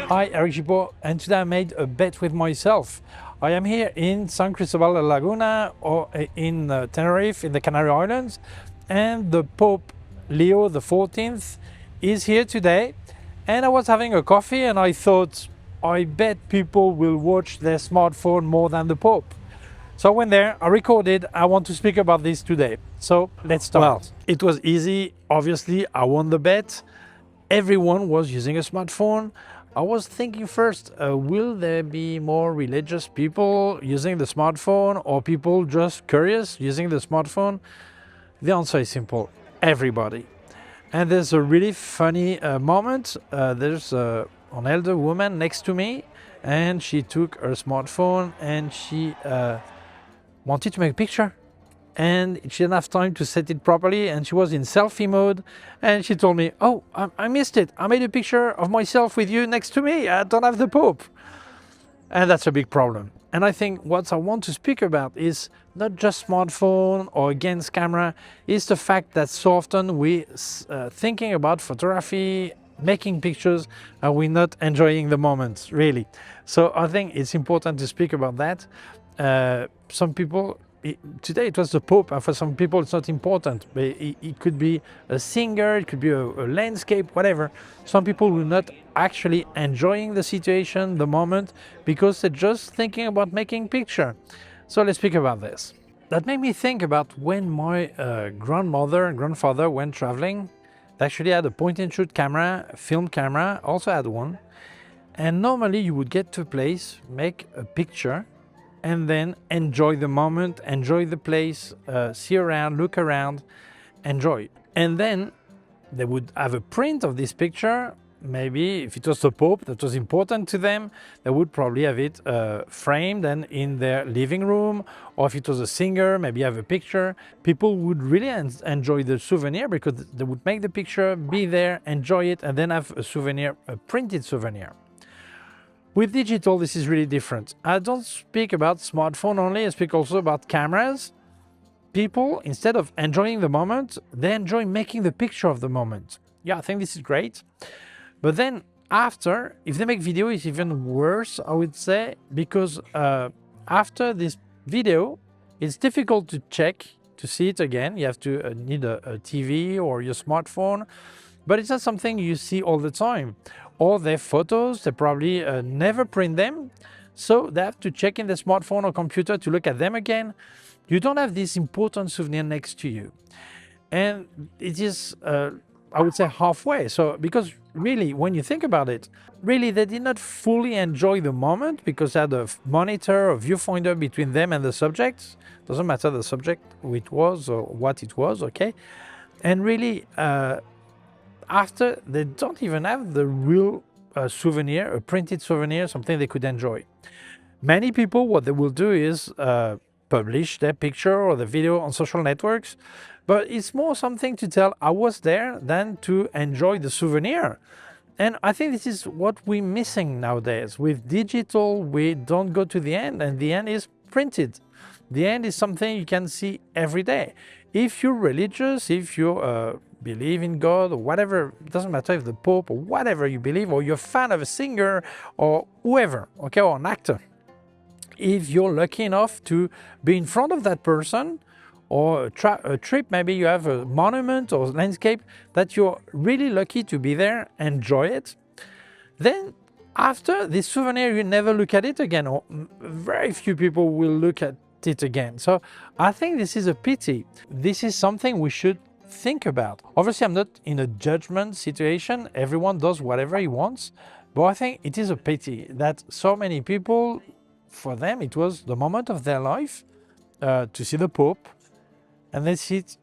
Hi, Eric Gibaud, and today I made a bet with myself. I am here in San Cristobal de Laguna, or in Tenerife, in the Canary Islands, and the Pope Leo XIV is here today. And I was having a coffee and I thought, I bet people will watch their smartphone more than the Pope. So I went there, I recorded, I want to speak about this today. So let's start. Well, it was easy. Obviously, I won the bet. Everyone was using a smartphone. I was thinking first, will there be more religious people using the smartphone or people just curious using the smartphone? The answer is simple, everybody. And there's a really funny moment. There's an elder woman next to me and she took her smartphone and she wanted to make a picture. And she didn't have time to set it properly and she was in selfie mode and she told me, oh, I missed it. I made a picture of myself with you next to me. I don't have the Pope. And that's a big problem. And I think what I want to speak about is not just smartphone or against camera, is the fact that so often we thinking about photography, making pictures, and we're not enjoying the moment, really. So I think it's important to speak about that. Some people, today it was the Pope, and for some people it's not important. But it could be a singer, it could be a landscape, whatever. Some people will not actually enjoying the situation, the moment, because they're just thinking about making picture. So let's speak about this. That made me think about when my grandmother and grandfather went traveling. They actually had a point-and-shoot camera, a film camera, also had one. And normally you would get to a place, make a picture, and then enjoy the moment, enjoy the place, see around, look around, enjoy. And then they would have a print of this picture. Maybe if it was the Pope that was important to them, they would probably have it framed and in their living room. Or if it was a singer, maybe have a picture. People would really enjoy the souvenir because they would make the picture, be there, enjoy it, and then have a souvenir, a printed souvenir. With digital, this is really different. I don't speak about smartphone only, I speak also about cameras. People, instead of enjoying the moment, they enjoy making the picture of the moment. Yeah, I think this is great. But then after, if they make video, it's even worse, I would say, because after this video, it's difficult to check, to see it again. You have to need a TV or your smartphone, but it's not something you see all the time. Or their photos, they probably never print them, so they have to check in the smartphone or computer to look at them again. You don't have this important souvenir next to you. And it is, I would say, halfway. So, because really, when you think about it, really they did not fully enjoy the moment because they had a monitor or viewfinder between them and the subject. Doesn't matter the subject, who it was or what it was, okay? And really, after, they don't even have the real souvenir, a printed souvenir, something they could enjoy. Many people, what they will do is publish their picture or the video on social networks, but it's more something to tell I was there than to enjoy the souvenir. And I think this is what we're missing nowadays. With digital, we don't go to the end, and the end is printed. The end is something you can see every day. If you're religious, if you believe in God or whatever, it doesn't matter if the Pope or whatever you believe, or you're a fan of a singer or whoever, okay, or an actor. If you're lucky enough to be in front of that person, or a trip, maybe you have a monument or landscape that you're really lucky to be there, enjoy it, then after this souvenir, you never look at it again, or very few people will look at it again. So I think this is a pity. This is something we should think about. Obviously, I'm not in a judgment situation. Everyone does whatever he wants. But I think it is a pity that so many people, for them, it was the moment of their life to see the Pope. And they see it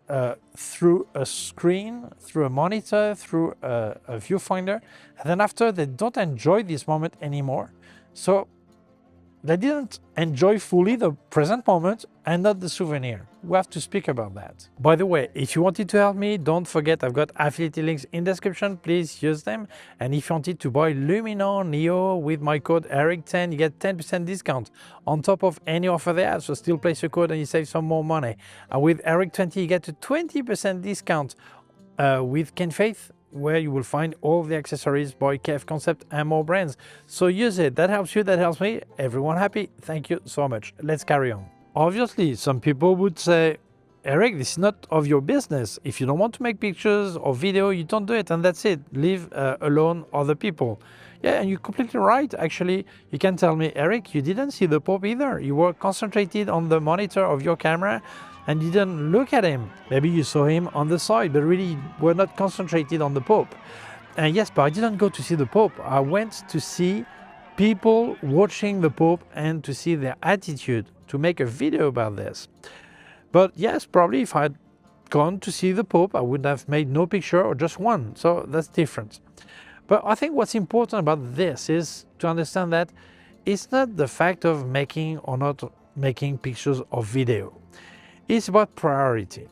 through a screen, through a monitor, through a viewfinder. And then after, they don't enjoy this moment anymore. So they didn't enjoy fully the present moment and not the souvenir. We have to speak about that. By the way, if you wanted to help me, don't forget I've got affiliate links in the description. Please use them. And if you wanted to buy Luminon Neo with my code ERIC10, you get 10% discount on top of any offer they have. So still place your code and you save some more money. And with ERIC20, you get a 20% discount with Ken Faith where you will find all the accessories by KF Concept and more brands. So use it. That helps you, that helps me. Everyone happy. Thank you so much. Let's carry on. Obviously, some people would say, Eric, this is not of your business. If you don't want to make pictures or video, you don't do it, and that's it. Leave alone other people. Yeah, and you're completely right. Actually, you can tell me, Eric, you didn't see the Pope either. You were concentrated on the monitor of your camera and didn't look at him. Maybe you saw him on the side, but really were not concentrated on the Pope. And yes, but I didn't go to see the Pope. I went to see people watching the Pope and to see their attitude, to make a video about this. But yes, probably if I had gone to see the Pope, I would have made no picture or just one. So that's different. But I think what's important about this is to understand that it's not the fact of making or not making pictures or video. It's about priority.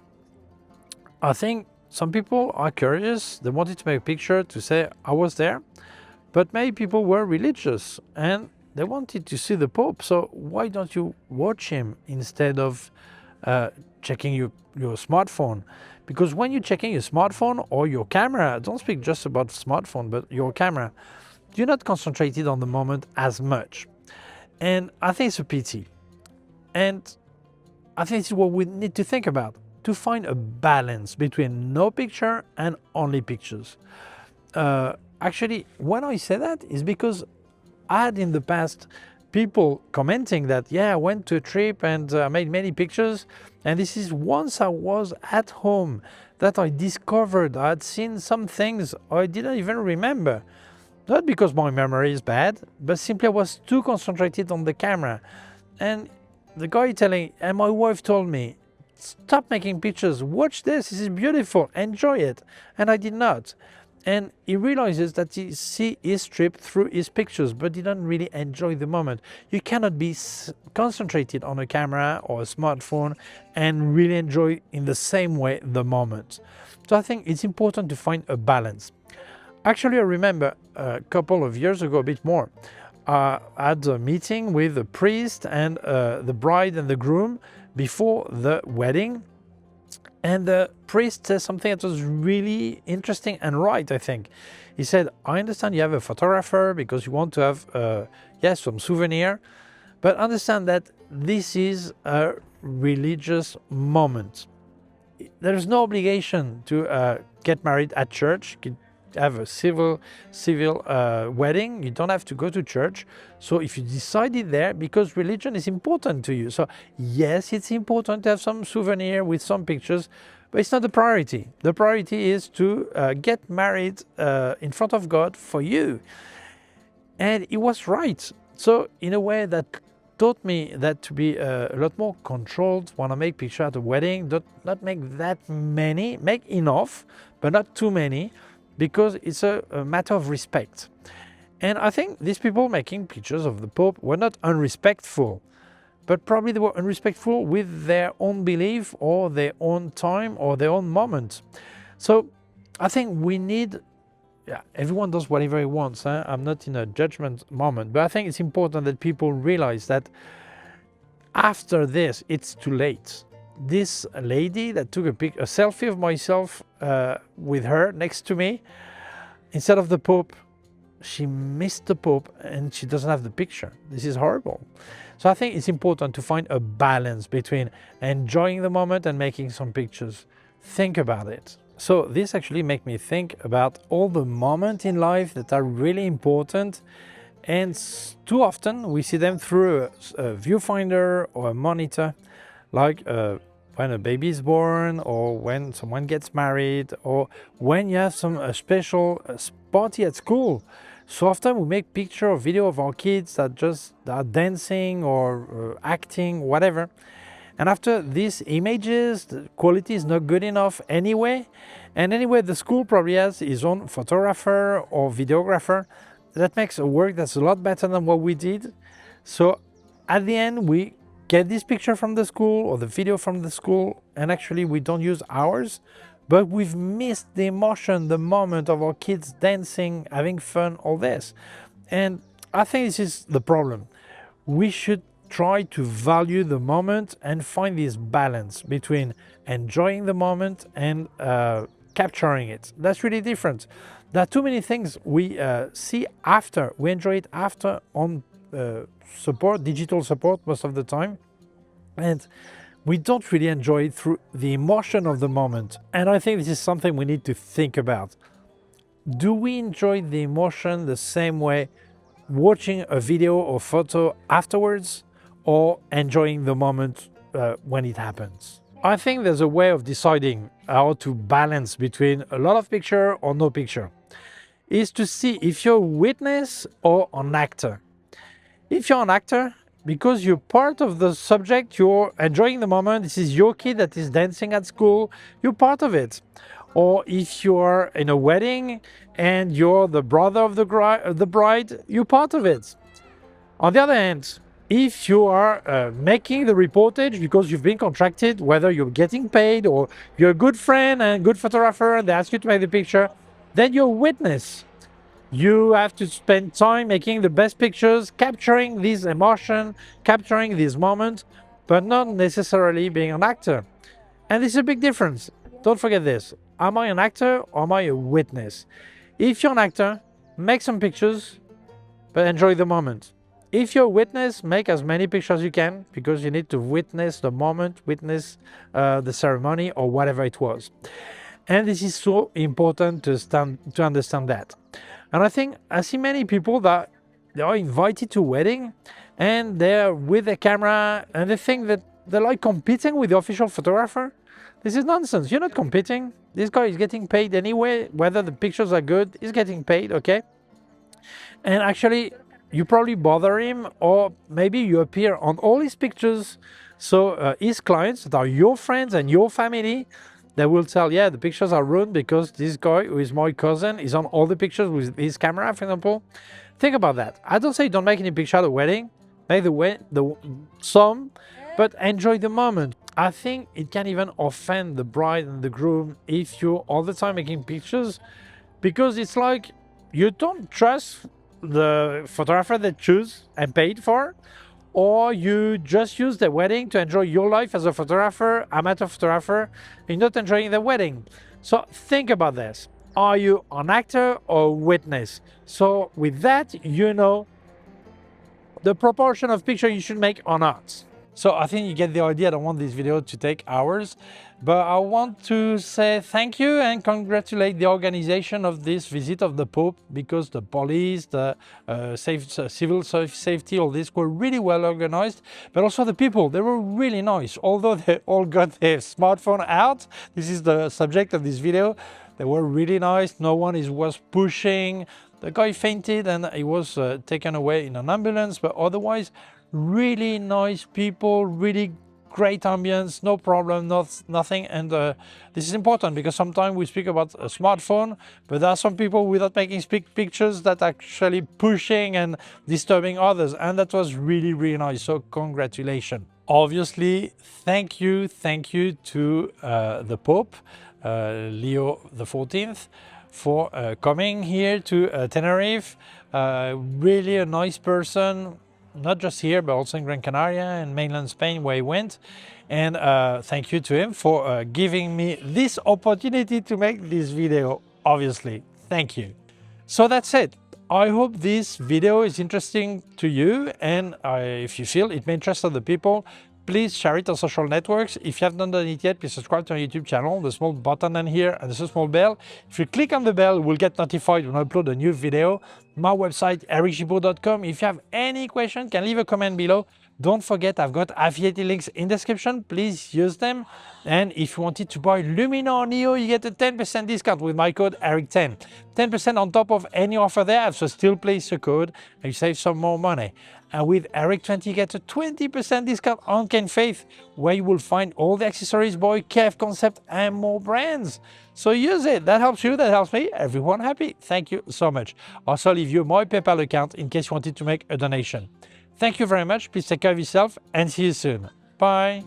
I think some people are curious. They wanted to make a picture to say, I was there. But many people were religious and they wanted to see the Pope. So why don't you watch him instead of checking your smartphone? Because when you're checking your smartphone or your camera, don't speak just about smartphone, but your camera, you're not concentrated on the moment as much. And I think it's a pity. And I think this is what we need to think about, to find a balance between no picture and only pictures. Actually, when I say that is because I had in the past people commenting that, yeah, I went to a trip and I made many pictures. And this is once I was at home that I discovered I had seen some things I didn't even remember. Not because my memory is bad, but simply I was too concentrated on the camera. And the guy telling, and my wife told me, stop making pictures, watch this is beautiful, enjoy it. And I did not. And he realizes that he see his trip through his pictures, but he doesn't really enjoy the moment. You cannot be concentrated on a camera or a smartphone and really enjoy in the same way the moment. So I think it's important to find a balance. Actually, I remember a couple of years ago, a bit more, I had a meeting with the priest and the bride and the groom before the wedding. And the priest said something that was really interesting and right, I think. He said, I understand you have a photographer because you want to have, yes, some souvenir, but understand that this is a religious moment. There is no obligation to get married at church, have a civil wedding. You don't have to go to church. So if you decided there, because religion is important to you. So yes, it's important to have some souvenir with some pictures, but it's not the priority. The priority is to get married in front of God for you. And he was right. So in a way that taught me that to be a lot more controlled when I make pictures at a wedding. Not make that many, make enough, but not too many, because it's a matter of respect. And I think these people making pictures of the Pope were not unrespectful, but probably they were unrespectful with their own belief or their own time or their own moment. So I think we need, everyone does whatever he wants. I'm not in a judgment moment, but I think it's important that people realize that after this, it's too late. This lady that took a selfie of myself with her next to me, instead of the Pope, she missed the Pope and she doesn't have the picture. This is horrible. So I think it's important to find a balance between enjoying the moment and making some pictures. Think about it. So this actually made me think about all the moments in life that are really important, and too often we see them through a viewfinder or a monitor, like when a baby is born, or when someone gets married, or when you have some special party at school. So often we make picture or video of our kids that just are dancing or acting, whatever. And after these images, the quality is not good enough anyway. And anyway, the school probably has its own photographer or videographer that makes a work that's a lot better than what we did. So at the end, we get this picture from the school or the video from the school, and actually we don't use ours, but we've missed the emotion, the moment of our kids dancing, having fun, all this. And I think this is the problem. We should try to value the moment and find this balance between enjoying the moment and capturing it. That's really different. There are too many things we see after, we enjoy it after on support, digital support most of the time. And we don't really enjoy it through the emotion of the moment. And I think this is something we need to think about. Do we enjoy the emotion the same way watching a video or photo afterwards, or enjoying the moment when it happens? I think there's a way of deciding how to balance between a lot of picture or no picture, is to see if you're a witness or an actor. If you're an actor, because you're part of the subject, you're enjoying the moment, this is your kid that is dancing at school, you're part of it. Or if you're in a wedding and you're the brother of the bride, you're part of it. On the other hand, if you are making the reportage because you've been contracted, whether you're getting paid or you're a good friend and good photographer and they ask you to make the picture, then you're a witness. You have to spend time making the best pictures, capturing this emotion, capturing this moment, but not necessarily being an actor. And this is a big difference. Don't forget this. Am I an actor or am I a witness? If you're an actor, make some pictures, but enjoy the moment. If you're a witness, make as many pictures as you can, because you need to witness the moment, witness the ceremony or whatever it was. And this is so important to understand that. And I think I see many people that they are invited to a wedding and they're with a camera and they think that they're like competing with the official photographer. This is nonsense. You're not competing. This guy is getting paid anyway, whether the pictures are good, he's getting paid, okay? And actually, you probably bother him, or maybe you appear on all his pictures. So his clients that are your friends and your family, they will tell, yeah, the pictures are ruined because this guy who is my cousin is on all the pictures with his camera, for example. Think about that. I don't say don't make any picture at the wedding. Make some, but enjoy the moment. I think it can even offend the bride and the groom if you're all the time making pictures, because it's like you don't trust the photographer that choose and paid for, or you just use the wedding to enjoy your life as a photographer, amateur photographer, and not enjoying the wedding. So think about this. Are you an actor or a witness? So with that, you know the proportion of picture you should make or not. So I think you get the idea. I don't want this video to take hours, but I want to say thank you and congratulate the organization of this visit of the Pope, because the police, the civil safety, all this were really well organized, but also the people, they were really nice. Although they all got their smartphone out, this is the subject of this video, they were really nice. No one was pushing. The guy fainted and he was taken away in an ambulance, but otherwise, really nice people, really great ambience, no problem, nothing. And this is important because sometimes we speak about a smartphone, but there are some people without making pictures that are actually pushing and disturbing others, and that was really, really nice. So congratulations. Obviously, thank you to the Pope, Leo XIV, for coming here to Tenerife. Really a nice person, not just here, but also in Gran Canaria and mainland Spain where he went. And thank you to him for giving me this opportunity to make this video, obviously. Thank you. So that's it. I hope this video is interesting to you, and if you feel it may interest other people, please share it on social networks. If you haven't done it yet, please subscribe to our YouTube channel, the small button in here and the small bell. If you click on the bell, you will get notified when I upload a new video. My website, ericgibaud.com. If you have any question, you can leave a comment below. Don't forget, I've got affiliate links in the description. Please use them. And if you wanted to buy Lumina or Neo, you get a 10% discount with my code ERIC10. 10% on top of any offer there, so still place your code and you save some more money. And with ERIC20, you get a 20% discount on Ken Faith, where you will find all the accessories, boy, KF Concept, and more brands. So use it. That helps you, that helps me, everyone happy. Thank you so much. Also, leave you my PayPal account in case you wanted to make a donation. Thank you very much. Please take care of yourself and see you soon. Bye.